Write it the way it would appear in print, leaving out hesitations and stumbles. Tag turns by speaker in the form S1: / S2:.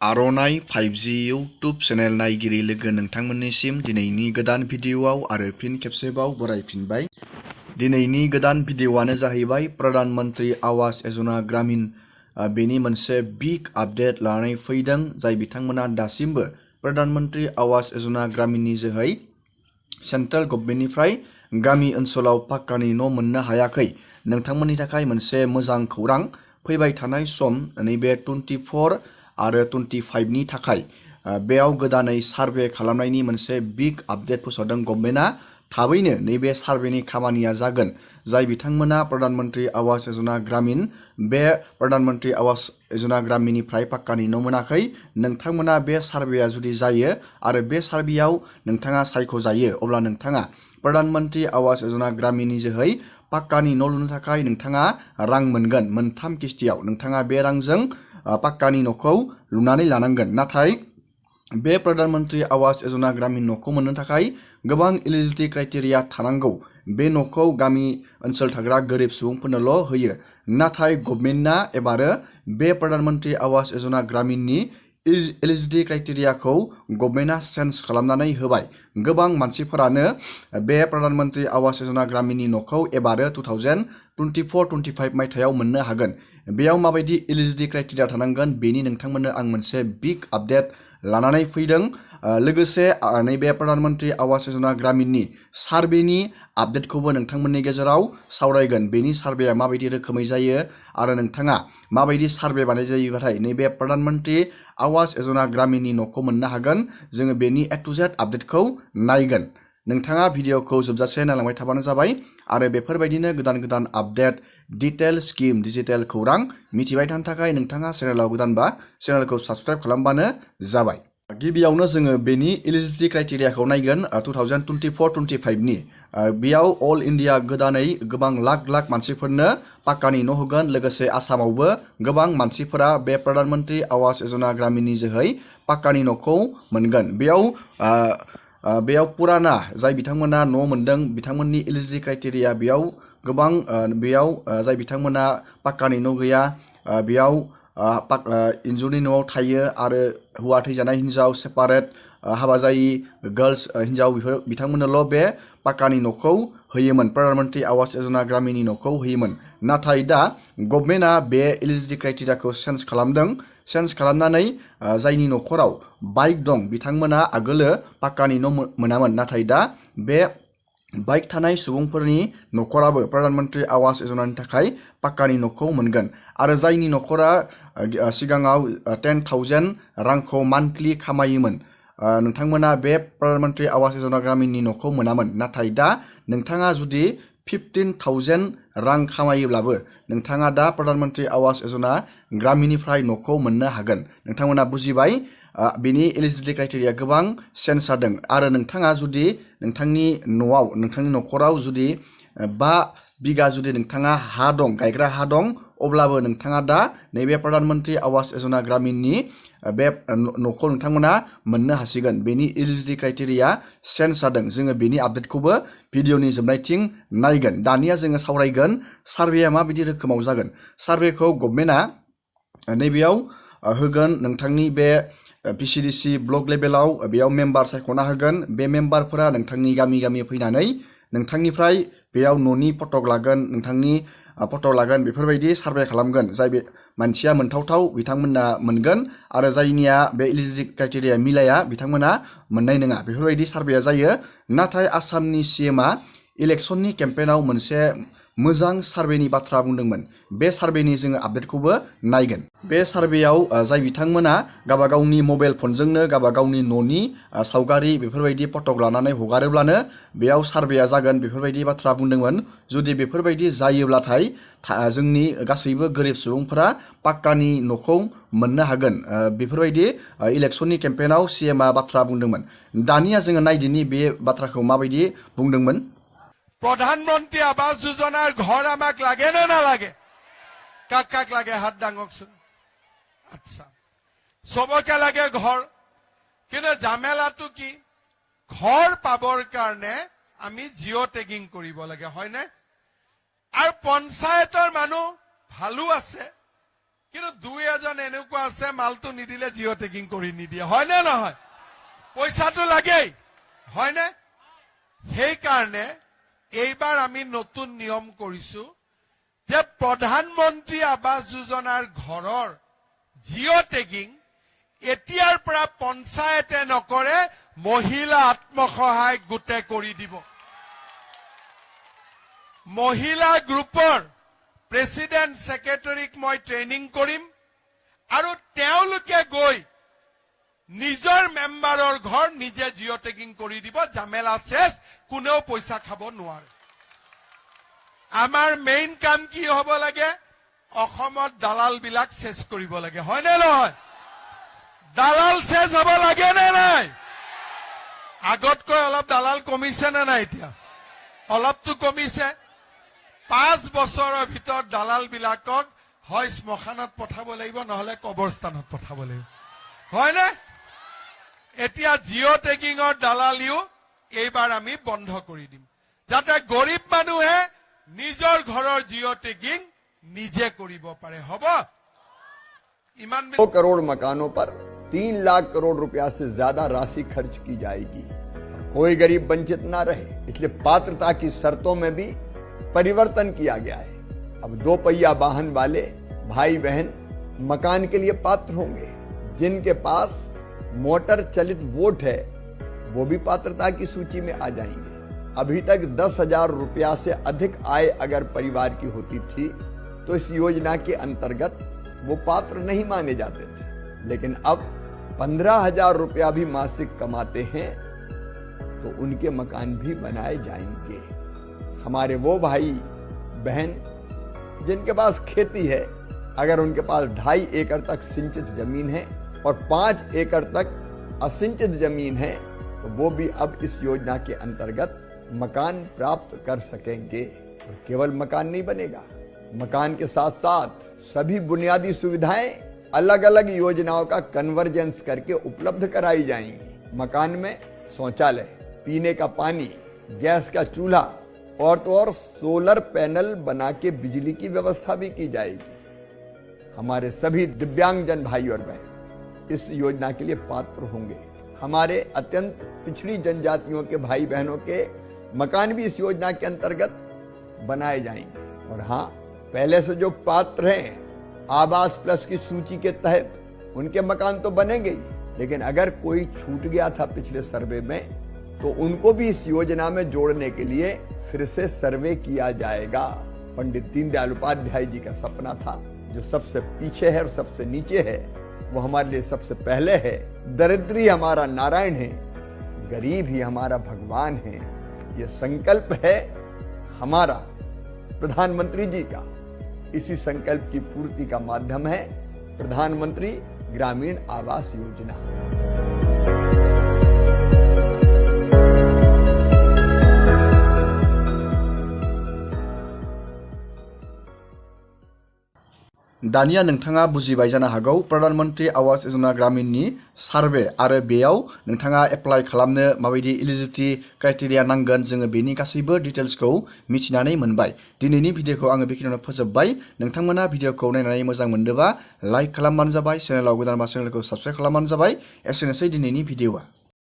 S1: आर'नाइ 5G YouTube channel नायगिरि लोगो नोंथांमोननिसिम दिनैनि गोदान भिडिअआव आरो फिन खेबसेबाव बरायफिनबाय। दिनैनि गोदान भिडिअआनो जाहैबाय प्रधान मन्त्रि आवास योजना ग्रामीण बेनि मोनसे बिग आपडेट लानानै फैदों, जाय बिथांमोना दासिमबो प्रधान मन्त्रि आवास योजना ग्रामीणनि जोहै सेन्ट्रेल गभर्नमेन्टनिफ्राय गामि ओनसोलाव पाक्कानि न' मोननो हायाखै। नोंथांमोननि थाखाय मोनसे मोजां खौरां, फैबाय थानाय सम नैबे 24 आरो 25 नि थाखाय बेयाव गोदानै सार्भे खालामनायनि मोनसे बिग आपडेट फोसावदों गभर्नमेन्टआ। थाबैनो नैबे सार्भेनि खामानिया जागोन। जाय बिथांमोना प्रधान मन्त्रि आवास योजना ग्रामीण बे प्रधान मन्त्रि आवास योजना ग्रामीणनिफ्राय पाक्कानि न' मोनाखै, नोंथांमोना बे सार्भेया जुदि जायो आरो बे सार्भेयाव नोंथाङा सायख'जायो, अब्ला नोंथाङा प्रधान मन्त्रि आवास योजना ग्रामीणनि जोहै पाक्कानि न' लुनो थाखाय नोंथाङा रां मोनगोन। 3 किस्तियाव नोंथाङा बे रांजों पाक्कानि न'खौ लुनानै लानांगोन। नाथाय बे प्रधान मन्त्रि आवास योजना ग्रामीण न'खौ मोननो थाखाय गोबां एलिजिबिलिटि क्राइटेरिया थानांगौ। बे न'खौ गामि ओनसोल थाग्रा गोरिब सुबुंफोरनोल' होयो। नाथाय गभर्नमेन्टआ एबारो बे प्रधान मन्त्रि आवास योजना ग्रामीणनि एलिजिबिलिटि क्राइटेरियाखौ गभर्नमेन्टआ चेन्ज खालामनानै होबाय। गोबां मानसिफोरानो बे प्रधान मन्त्रि आवास योजना ग्रामीणनि न'खौ एबारो 2024-25 मायथाइयाव मोननो हागोन। बेयाव माबायदि एलिजिबिलिटि क्राइटेरिया थानांगोन बेनि नोंथांमोननो आं मोनसे बिग आपडेट लानानै फैदों। लोगोसे नैबे प्रधान मन्त्रि आवास योजना ग्रामीणनि सार्भेनि आपडेटखौबो नोंथांमोननि गेजेराव सावरायगोन। बेनि सार्भेया माबायदि रोखोमै जायो आरो नोंथाङा माबायदि सार्भे बानाय जायोबाथाय नैबे प्रधान मन्त्रि आवास योजना ग्रामीणनि न'खौ मोननो हागोन, जोङो बेनि A to Z आपडेटखौ नायगोन। नोंथाङा भिडिअखौ जोबजासे नायलांबाय थाबानो जाबाय आरो बेफोरबायदिनो गोदान गोदान आपडेट, डिटेल स्किम, डिजिटेल खौरां मिथिबाय थानो थाखाय नोंथाङा चेनेलाव गोदानबा चेनेलखौ साबस्क्राइब खालामबानो जाबाय। गिबियावनो जोङो बेनि एलिजिबिलिटि क्राइटेरियाखौ नायगोन 2024-25 नि। बेयाव अल इन्डिया गोदानै गोबां लाख मानसिफोरनो पाक्कानि न' होगोन। लोगोसे आसामावबो गोबां मानसिफोरा बे प्रधान मन्त्रि आवास योजना ग्रामीणनि जोहै पाक्कानि न'खौ मोनगोन। बेयाव पुराना जाय बिथांमोना न' मोनदों बिथांमोननि एलिजिबिलिटि क्राइटेरिया बेयाव गोबां जाय बिथांमोना पाक्कानि न' गैया, बेयाव इन्जुरनि न'आव थायो आरो हौवा थैजानाय हिन्जाव, सेपारेट हाबा जायि गार्लस हिन्जाव बिथांमोननोल' बे पाक्कानि न'खौ होयोमोन, प्रधान मन्त्रि आवास योजना ग्रामीणनि न'खौ होयोमोन। नाथाय दा गभर्नमेन्टआ बे एलिजिबिलिटि क्राइटेरियाखौ चेन्ज खालामदों। चेन्ज खालामनानै जायनि न'खराव बाइक दं बिथांमोना आगोलो पाक्कानि न' मोनामोन, नाथाय दा बे बाइक थानाय सुबुंफोरनि न'खराबो प्रधान मन्त्रि आवास योजनानि थाखाय पाक्कानि न'खौ मोनगोन। आरो जायनि न'खरा सिगाङाव 10,000 रांखौ मान्थलि खामायोमोन, नोंथांमोना बे प्रधान मन्त्रि आवास योजना ग्रामीणनि न'खौ मोनामोन। नाथाय दा नोंथाङा जुदि 15,000 रां खामायोब्लाबो नोंथाङा दा प्रधान मन्त्रि आवास योजना ग्रामीणनिफ्राय न'खौ मोननो हागोन। नोंथांमोना बुजिबाय? बेनि एलिजिबिलिटि क्राइटेरिया गोबां चेन्ज जादों। आरो नोंथाङा जुदि नोंथांनि न'आव, नोंथांनि न'खराव जुदि 5 बिगा जुदि नोंथाङा हा दं, गायग्रा हा दं, अब्लाबो नोंथाङा दा नैबे प्रधान मन्त्रि आवास योजना ग्रामीणनि बे न'खौ नोंथांमोना मोननो हासिगोन। बेनि एलिजिबिलिटि क्राइटेरिया चेन्ज जादों। जोङो बेनि आपडेटखौबो भिडिअनि जोबनायथिं नायगोन। दानिया जोङो सावरायगोन सार्भेया माबायदि रोखोमाव जागोन। सार्भेखौ गभर्नमेन्टआ नैबेयाव होगोन। नोंथांनि बे PCDC ब्लक लेभेलाव बेयाव मेम्बार सायख'ना होगोन। बे मेम्बारफोरा नोंथांनि गामि फैनानै नोंथांनिफ्राय बेयाव न'नि फटक लागोन, नोंथांनि फट' लागोन, बेफोरबायदि सार्भे खालामगोन। जाय बे मानसिया मोनथावथाव बिथांमोना मोनगोन आरो जायनिया बे एलिजिबिलिटि क्राइटेरिया मिलाया बिथांमोना मोननाय नङा। बेफोरबायदि सार्भेया जायो। नाथाय आसामनि CMआ इलेक्सननि केम्पेइनाव मोनसे मोजां सार्भेनि बाथ्रा बुंदोंमोन। बे सार्भेनि जोङो आपडेटखौबो नायगोन। बे सार्भेयाव जाय बिथांमोना गावबागावनि मबाइल फनजोंनो गावबागावनि न'नि सावगारि बेफोरबायदि फटक लानानै हगारोब्लानो बेयाव सार्भेया जागोन, बेफोरबायदि बाथ्रा बुंदोंमोन। जुदि बेफोरबायदि जायोब्लाथाय जोंनि गासैबो गोरिब सुबुंफोरा पाक्कानि न'खौ मोननो हागोन। बेफोरबायदि इलेक्सननि केम्पेइनाव CMआ बाथ्रा बुंदोंमोन। दानिया जोङो नायदिनि बे बाथ्राखौ माबायदि बुंदोंमोन।
S2: প্ৰধানমন্ত্ৰী আৱাস যোজনাৰ ঘৰ আমাক লাগে নে নালাগে? কাক কাক লাগে হাত দাঙকচোন। আচ্ছা, সবকে লাগে ঘৰ, কিন্তু জামেলাটো কি? ঘৰ পাবৰ কাৰণে আমি জিঅ' টেগিং কৰিব লাগে, হয়নে? আৰু পঞ্চায়তৰ মানুহ ভালো আছে, কিন্তু দুই এজন এনেকুৱা আছে মালটো নিদিলে জিঅ' টেকিং কৰি নিদিয়ে, হয়নে নহয়? পইচাটো লাগেই, হয়নে? সেইকাৰণে এইবাৰ আমি নতুন নিয়ম কৰিছো যে প্ৰধানমন্ত্ৰী আৱাস যোজনাৰ ঘৰৰ জিঅ' টেকিং এতিয়াৰ পৰা পঞ্চায়তে নকৰে, মহিলা আত্মসহায়ক গোটে কৰি দিব। মহিলা গ্ৰুপৰ প্ৰেচিডেণ্ট ছেক্ৰেটাৰীক মই ট্ৰেইনিং কৰিম আৰু তেওঁলোকে গৈ নিজৰ মেম্বাৰৰ ঘৰ নিজে জিঅ' টেকিং কৰি দিব। জামেলা শেষ, কোনেও পইচা খাব নোৱাৰে। আমাৰ মেইন কাম কি হ'ব লাগে? অসমত দালাল বিলাক শেষ কৰিব লাগে, হয়নে নহয়? দালাল শেষ হ'ব লাগে নে নাই? আগতকৈ অলপ দালাল কমিছে নে নাই? এতিয়া অলপতো কমিছে। 5 বছৰৰ ভিতৰত দালাল বিলাকক হয় শ্মশানত পঠাব লাগিব, নহলে কবৰস্থানত পঠাব লাগিব, হয়নে? এতিয়া জিঅ' টেকিঙৰ দালালিও এইবাৰ আমি বন্ধ কৰি দিম, যাতে গৰীব মানুহে নিজৰ ঘৰৰ জিঅ' টেকিং নিজে কৰিব পাৰে। হ'ব? ইমান
S3: 2 करोड़ मकानों पर 3 लाख करोड़ रुपया से ज्यादा राशि खर्च की जाएगी और कोई गरीब वंचित ना रहे, इसलिए पात्रता की शर्तों में भी परिवर्तन किया गया है। अब 2 पहिया वाहन वाले भाई बहन मकान के लिए पात्र होंगे। जिनके पास मोटर चलित वोट है वो भी पात्रता की सूची में आ जाएंगे। अभी तक 10,000 रुपया से अधिक आय अगर परिवार की होती थी तो इस योजना के अंतर्गत वो पात्र नहीं माने जाते थे, लेकिन अब 15,000 रुपया भी मासिक कमाते हैं तो उनके मकान भी बनाए जाएंगे। हमारे वो भाई बहन जिनके पास खेती है, अगर उनके पास 2.5 एकड़ तक सिंचित जमीन है और 5 एकड़ तक असिंचित जमीन है तो वो भी अब इस योजना के अंतर्गत मकान प्राप्त कर सकेंगे। और केवल मकान नहीं बनेगा, मकान के साथ साथ सभी बुनियादी सुविधाएं अलग अलग योजनाओं का कन्वर्जेंस करके उपलब्ध कराई जाएंगी। मकान में शौचालय, पीने का पानी, गैस का चूल्हा और तो और सोलर पैनल बना के बिजली की व्यवस्था भी की जाएगी। हमारे सभी दिव्यांगजन भाई और बहन इस योजना के लिए पात्र होंगे। हमारे अत्यंत पिछड़ी जनजातियों के भाई बहनों के मकान भी इस योजना के अंतर्गत बनाए जाएंगे। और हाँ, पहले से जो पात्र हैं आवास प्लस की सूची के तहत उनके मकान तो बनेंगे ही, लेकिन अगर कोई छूट गया था पिछले सर्वे में तो उनको भी इस योजना में जोड़ने के लिए फिर से सर्वे किया जाएगा। पंडित दीनदयाल उपाध्याय जी का सपना था, जो सबसे पीछे है और सबसे नीचे है वो हमारे लिए सबसे पहले है। दरिद्री हमारा नारायण है, गरीब ही हमारा भगवान है। ये संकल्प है हमारा प्रधानमंत्री जी का। इसी संकल्प की पूर्ति का माध्यम है प्रधानमंत्री ग्रामीण आवास योजना।
S1: दानिया नोंथाङा बुजिबाय जानो हागौ प्रधानमंत्री आवास योजना ग्रामीणनि सार्वे आरो बेयाव नोंथाङा एप्लाइ खालामनो माबायदि एलिजिबिलिटी क्राइटेरिया नांगोन जोङो बेनि गासैबो डिटेल्सखौ मिथिनानै मोनबाय। दिनैनि भिडिअखौ आङो बेखिनियावनो फोजोबबाय। नोंथांमोना भिडिअखौ नायनानै मोजां मोनदोंबा लाइक खालामबानो जाबाय, चेनेलाव गोदानबा चेनेलखौ साबस्क्राइब खालामबानो जाबाय। एसेनोसै दिनैनि भिडिअआ।